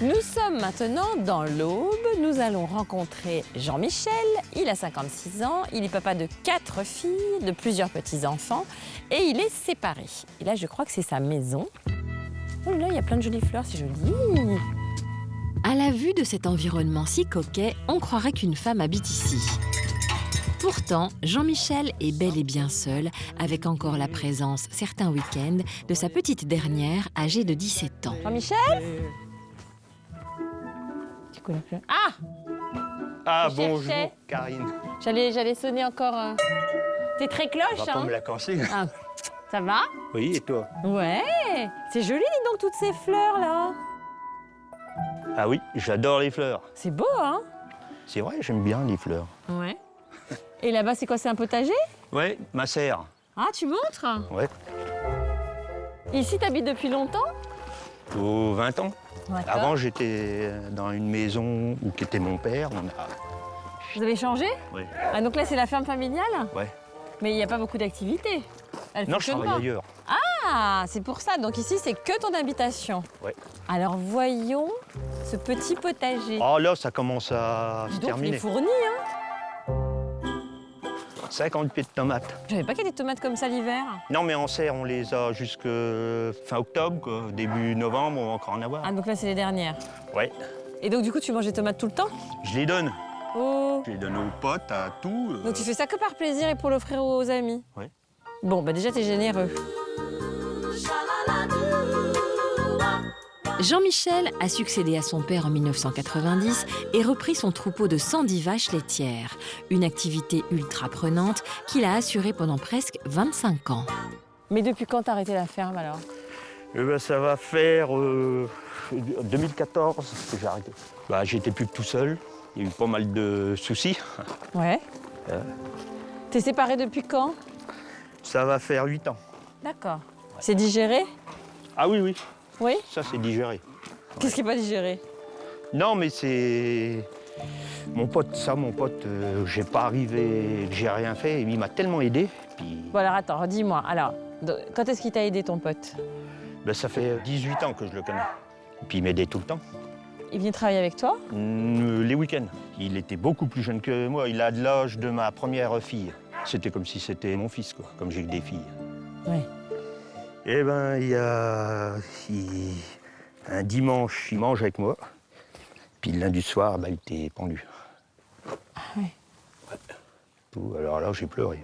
Nous sommes maintenant dans l'Aube. Nous allons rencontrer Jean-Michel. Il a 56 ans. Il est papa de 4 filles, de plusieurs petits-enfants. Et il est séparé. Et là, je crois que c'est sa maison. Oh là, il y a plein de jolies fleurs, c'est joli. À la vue de cet environnement si coquet, on croirait qu'une femme habite ici. Pourtant, Jean-Michel est bel et bien seul, avec encore la présence, certains week-ends, de sa petite dernière, âgée de 17 ans. Jean-Michel? Tu connais plus? Ah! Ah, Je bonjour, cherchais. Karine. J'allais sonner encore. T'es très On va cloche, pas hein? me la casser. Ah, ça va? Oui, et toi? Ouais. C'est joli, dis donc, toutes ces fleurs, là. Ah oui, j'adore les fleurs. C'est beau, hein? C'est vrai, j'aime bien les fleurs. Ouais. Et là-bas, c'est quoi? C'est un potager? Ouais, ma serre. Ah, tu montres? Ouais, Ici, t'habites depuis longtemps? aux 20 ans. D'accord. Avant, j'étais dans une maison où était mon père. Vous avez changé? Ouais. Ah, donc là, c'est la ferme familiale? Ouais. Mais il n'y a pas beaucoup d'activités. Elle Non, je fonctionne travaille pas. ailleurs. Ah, c'est pour ça. Donc ici, c'est que ton habitation. Ouais. Alors, voyons ce petit potager. Oh là, ça commence à Dis se donc, il est terminer. fourni, hein? 50 pieds de tomates. Je savais pas qu'il y a des tomates comme ça l'hiver. Non, mais en serre, on les a jusque fin octobre, quoi. Début novembre, on va encore en avoir. Ah, donc là, c'est les dernières. Ouais. Et donc, du coup, tu manges des tomates tout le temps? Je les donne. Oh. Je les donne aux potes, à tout. Donc, tu fais ça que par plaisir et pour l'offrir aux amis? Ouais. Bon, bah déjà, t'es généreux. Jean-Michel a succédé à son père en 1990 et repris son troupeau de 110 vaches laitières, une activité ultra prenante qu'il a assurée pendant presque 25 ans. Mais depuis quand t'as arrêté la ferme, alors? Eh ben, ça va faire 2014 que j'ai arrêté. Bah, j'étais plus que tout seul. Il y a eu pas mal de soucis. Ouais. T'es séparé depuis quand? Ça va faire 8 ans. D'accord. C'est digéré? Ah oui, oui, Oui? ça c'est digéré. Qu'est-ce qui n'est pas digéré? Non, mais c'est... Mon pote, j'ai pas arrivé, j'ai rien fait. Il m'a tellement aidé. Puis, Bon, alors attends, dis-moi. Alors, quand est-ce qu'il t'a aidé, ton pote? ben, ça fait 18 ans que je le connais. Puis il m'aidait tout le temps. Il vient travailler avec toi? Les week-ends. Il était beaucoup plus jeune que moi. Il a de l'âge de ma première fille. C'était comme si c'était mon fils, quoi, comme j'ai que des filles. Oui. Eh ben, un dimanche, il mange avec moi. Puis le lundi soir, ben, il était pendu. Ah oui. Ouais. Tout. Alors là, j'ai pleuré.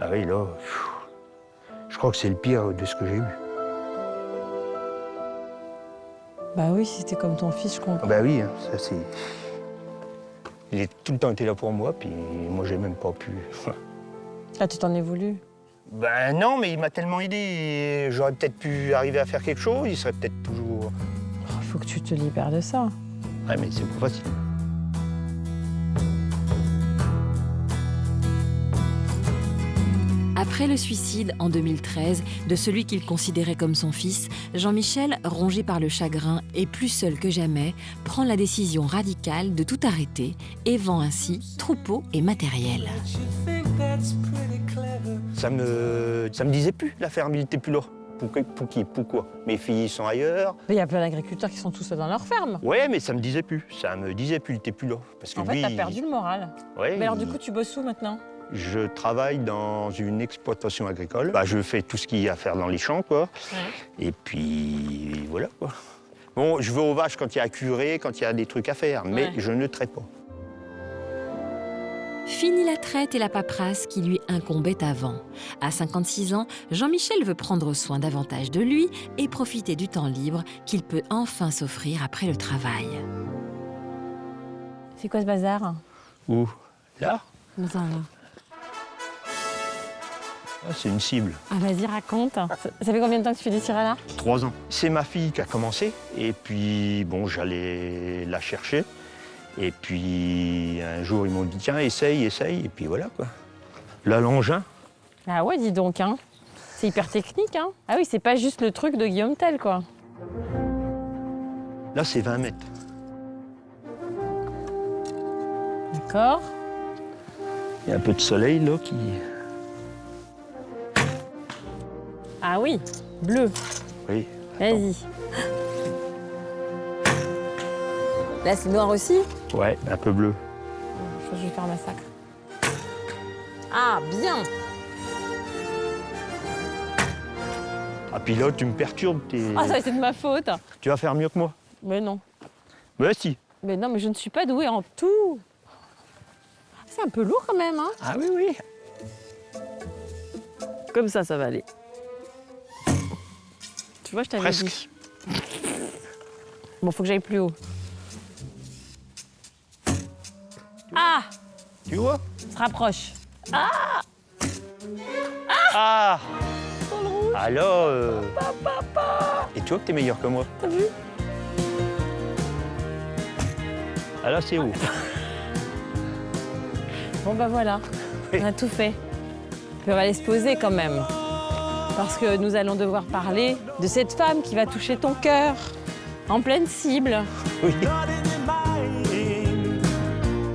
Ah oui, là, je crois que c'est le pire de ce que j'ai eu. Bah oui, si c'était comme ton fils, je comprends. Ben oui, hein, ça c'est... Il a tout le temps été là pour moi, puis moi, j'ai même pas pu... Ah, tu t'en es voulu? Ben non, mais il m'a tellement aidé. Et j'aurais peut-être pu arriver à faire quelque chose, il serait peut-être toujours... Il faut que tu te libères de ça. Ouais, mais c'est pas facile. Après le suicide, en 2013, de celui qu'il considérait comme son fils, Jean-Michel, rongé par le chagrin et plus seul que jamais, prend la décision radicale de tout arrêter et vend ainsi troupeau et matériel. Ça me disait plus, la ferme, il était plus là. Pourquoi? Mes filles sont ailleurs. Mais il y a plein d'agriculteurs qui sont tous seuls dans leur ferme. Ouais, mais ça me disait plus. Ça me disait plus, il était plus là. Parce que En fait, lui, t'as perdu le moral. Ouais, Mais alors, du coup, tu bosses où maintenant? Je travaille dans une exploitation agricole. Bah, je fais tout ce qu'il y a à faire dans les champs, quoi. Ouais. Et puis, voilà, quoi. Bon, je vais aux vaches quand il y a à curer, quand il y a des trucs à faire, mais Ouais. je ne traite pas. Fini la traite et la paperasse qui lui incombaient avant. À 56 ans, Jean-Michel veut prendre soin davantage de lui et profiter du temps libre qu'il peut enfin s'offrir après le travail. C'est quoi ce bazar? Où? Là? Bazar, là. Ah, c'est une cible. Ah, vas-y, raconte. Ça fait combien de temps que tu fais des tirs à l'arc? 3 ans. C'est ma fille qui a commencé. Et puis, bon, j'allais la chercher. Et puis, un jour, ils m'ont dit, tiens, essaye. Et puis voilà, quoi. Là, l'engin. Ah ouais, dis donc, hein. C'est hyper technique, hein. Ah oui, c'est pas juste le truc de Guillaume Tell, quoi. Là, c'est 20 mètres. D'accord. Il y a un peu de soleil, là, qui... Ah oui, bleu. Oui. Vas-y. Là, c'est noir aussi? Ouais, un peu bleu. Je pense que je vais faire un massacre. Ah, bien! Ah, puis là, tu me perturbes. Ah, ça, c'est de ma faute. Tu vas faire mieux que moi. Mais non. Mais si. Mais non, mais je ne suis pas douée en tout. C'est un peu lourd quand même, hein? Ah oui, oui. Comme ça va aller. Tu vois, je t'avais Presque. dit. Bon, faut que j'aille plus haut. Ah! Tu vois? On se rapproche. Ah! Dans le rouge. Alors, Et tu vois que t'es meilleur que moi. T'as vu? Ah là, c'est haut. Bon, bah voilà. Oui. On a tout fait. Puis on va aller se poser quand même. Parce que nous allons devoir parler de cette femme qui va toucher ton cœur. En pleine cible. Oui.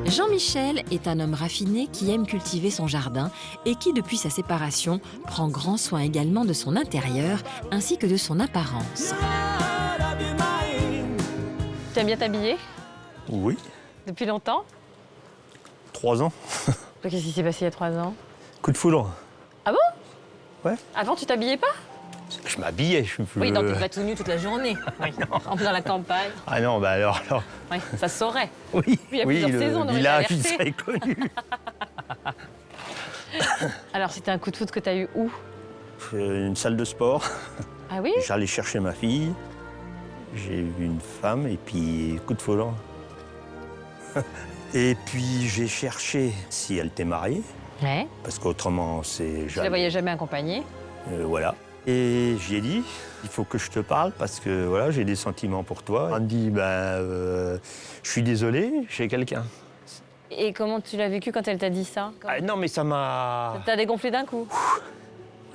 Jean-Michel est un homme raffiné qui aime cultiver son jardin et qui, depuis sa séparation, prend grand soin également de son intérieur ainsi que de son apparence. Tu aimes bien t'habiller? Oui. Depuis longtemps? 3 ans. Qu'est-ce qui s'est passé il y a 3 ans? Coup de foudre. Ah bon? Ouais. Avant, tu t'habillais pas? Je m'habillais. Oui, donc t'es pas tout nu toute la journée. Oui. En plus dans la campagne. Ah non, bah alors. Oui, ça se saurait. Oui, Il y a oui, plusieurs saisons, on le aurait village, été il alerté. serait connu. Alors, c'était un coup de foudre que t'as eu où? Une salle de sport. Ah oui? J'allais chercher ma fille. J'ai vu une femme et puis coup de foudre. Et puis j'ai cherché si elle était mariée, Ouais. parce qu'autrement c'est Tu la voyais jamais accompagnée? voilà. Et j'ai dit, il faut que je te parle parce que voilà, j'ai des sentiments pour toi. Elle me dit, je suis désolé, j'ai quelqu'un. Et comment tu l'as vécu quand elle t'a dit ça? Ah, non, mais ça m'a. T'as dégonflé d'un coup?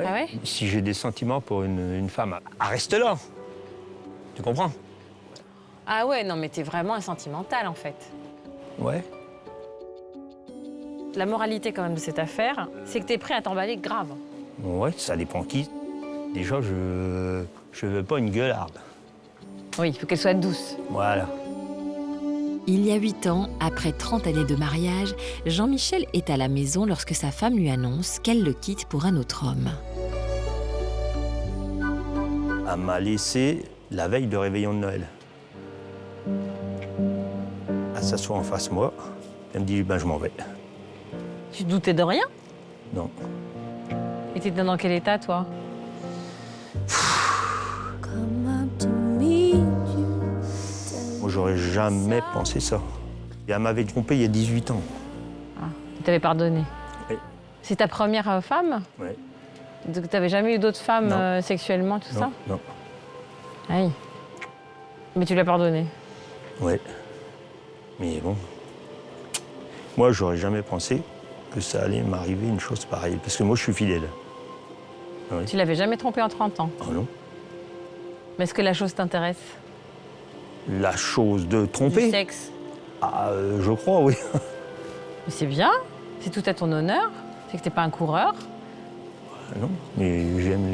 Ouais. Ah ouais? Si j'ai des sentiments pour une femme, reste là. Tu comprends? Ah ouais, non mais t'es vraiment un sentimental en fait. Ouais. La moralité quand même de cette affaire, c'est que t'es prêt à t'emballer grave. Ouais, ça dépend qui. Déjà, je veux pas une gueularde. Oui, il faut qu'elle soit douce. Voilà. Il y a 8 ans, après 30 années de mariage, Jean-Michel est à la maison lorsque sa femme lui annonce qu'elle le quitte pour un autre homme. Elle m'a laissé la veille de réveillon de Noël. Elle s'assoit en face de moi. Elle me dit, je m'en vais. Tu te doutais de rien? Non. Et t'étais dans quel état toi? Moi, j'aurais jamais pensé ça. Et elle m'avait trompé il y a 18 ans. T'avais pardonné? Oui. C'est ta première femme? Ouais. Donc t'avais jamais eu d'autres femmes Non. sexuellement, tout ça? Non. Ah oui. Mais tu l'as pardonné? Ouais. Mais bon. Moi, j'aurais jamais pensé que ça allait m'arriver une chose pareille. Parce que moi, je suis fidèle. Ouais. Tu l'avais jamais trompé en 30 ans? Ah non. Mais est-ce que la chose t'intéresse? La chose de Du tromper? sexe? Ah, je crois, oui. Mais c'est bien, c'est tout à ton honneur. C'est que t'es pas un coureur. Ah non, mais j'aime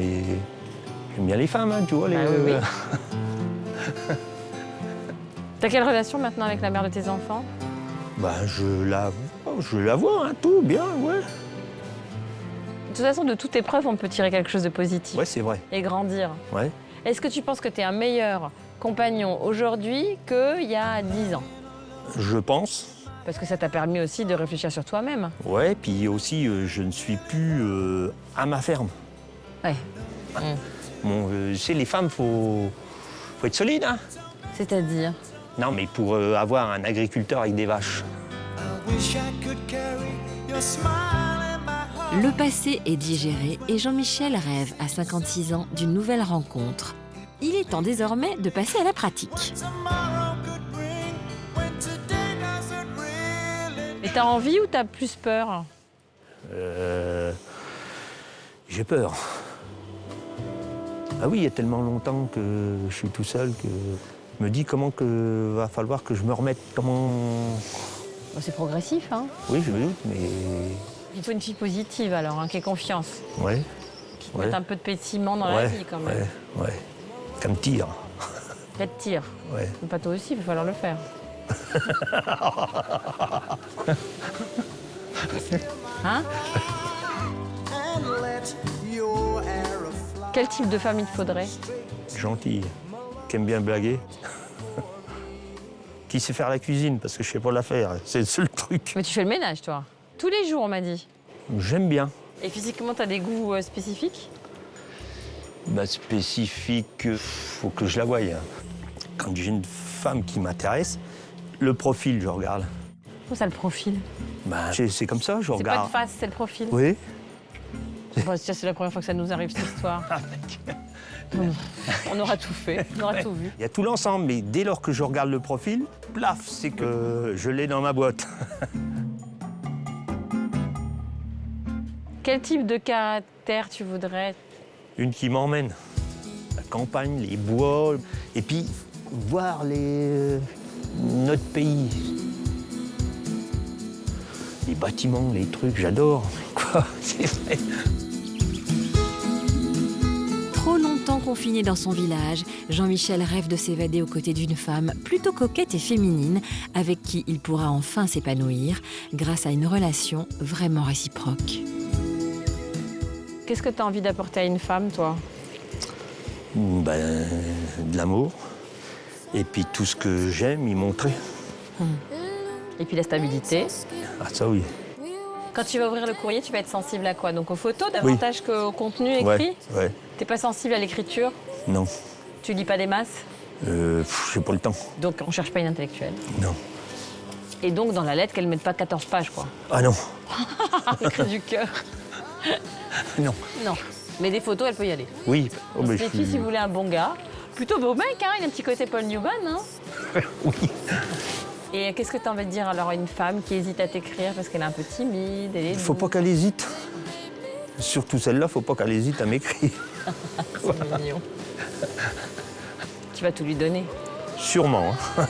bien les femmes, hein, tu vois. Bah oui, oui. T'as quelle relation maintenant avec la mère de tes enfants? Je la vois, hein, tout bien, ouais. De toute façon, de toute épreuve, on peut tirer quelque chose de positif Ouais, c'est vrai. et grandir. Ouais. Est-ce que tu penses que tu es un meilleur compagnon aujourd'hui qu'il y a 10 ans? Je pense. Parce que ça t'a permis aussi de réfléchir sur toi-même. Ouais, puis aussi, je ne suis plus à ma ferme. Ouais. Bon, tu sais, les femmes, faut être solide, hein. C'est-à-dire? Non, mais pour avoir un agriculteur avec des vaches. Le passé est digéré et Jean-Michel rêve à 56 ans d'une nouvelle rencontre. Il est temps désormais de passer à la pratique. Et t'as envie ou t'as plus peur? J'ai peur. Ah oui, il y a tellement longtemps que je suis tout seul que je me dis comment que va falloir que je me remette, comment... Bon, c'est progressif, hein? Oui, je me doute, mais... Il faut une fille positive alors, hein, qui ait confiance. Ouais. Qui te mette un peu de pétillement dans la vie quand même. Ouais. Qu'elle me tire. Elle te tire. Ouais. Mais pas toi aussi, il va falloir le faire. Hein? Quel type de femme il te faudrait? Gentille, qui aime bien blaguer. Qui sait faire la cuisine, parce que je sais pas la faire. C'est le seul truc. Mais tu fais le ménage, toi. Tous les jours, on m'a dit. J'aime bien. Et physiquement, t'as des goûts spécifiques? Bah, spécifique, faut que je la voie. Quand j'ai une femme qui m'intéresse, le profil, je regarde. Comment ça, le profil? Bah, c'est comme ça, je C'est pas regarde. de face, c'est le profil. Oui. Bon, tiens, c'est la première fois que ça nous arrive, cette histoire. On aura tout fait, on aura tout vu. Il y a tout l'ensemble, mais dès lors que je regarde le profil, plaf, c'est que je l'ai dans ma boîte. Quel type de caractère tu voudrais? Une qui m'emmène. La campagne, les bois, et puis voir notre pays. Les bâtiments, les trucs, j'adore. Quoi, c'est vrai. Trop longtemps confiné dans son village, Jean-Michel rêve de s'évader aux côtés d'une femme plutôt coquette et féminine avec qui il pourra enfin s'épanouir grâce à une relation vraiment réciproque. Qu'est-ce que tu as envie d'apporter à une femme, toi? Ben, de l'amour. Et puis tout ce que j'aime, y montrer. Et puis la stabilité. Ah, ça oui. Quand tu vas ouvrir le courrier, tu vas être sensible à quoi? Donc aux photos davantage qu'au contenu écrit? Ouais. T'es pas sensible à l'écriture? Non. Tu lis pas des masses? J'ai pas le temps. Donc on cherche pas une intellectuelle. Non. Et donc dans la lettre, qu'elle mette pas 14 pages, quoi. Ah non. Le cri du cœur. Non. Non. Mais des photos, elle peut y aller. Oui. Oh, ben, je Stéphie, suis- si vous voulez un bon gars, plutôt beau mec, hein, il a un petit côté Paul Newman, hein. Oui. Et qu'est-ce que tu as envie de dire alors à une femme qui hésite à t'écrire parce qu'elle est un peu timide, elle est Il faut pas douce? qu'elle hésite. Surtout celle-là, faut pas qu'elle hésite à m'écrire. C'est mignon. Tu vas tout lui donner. Sûrement. Hein.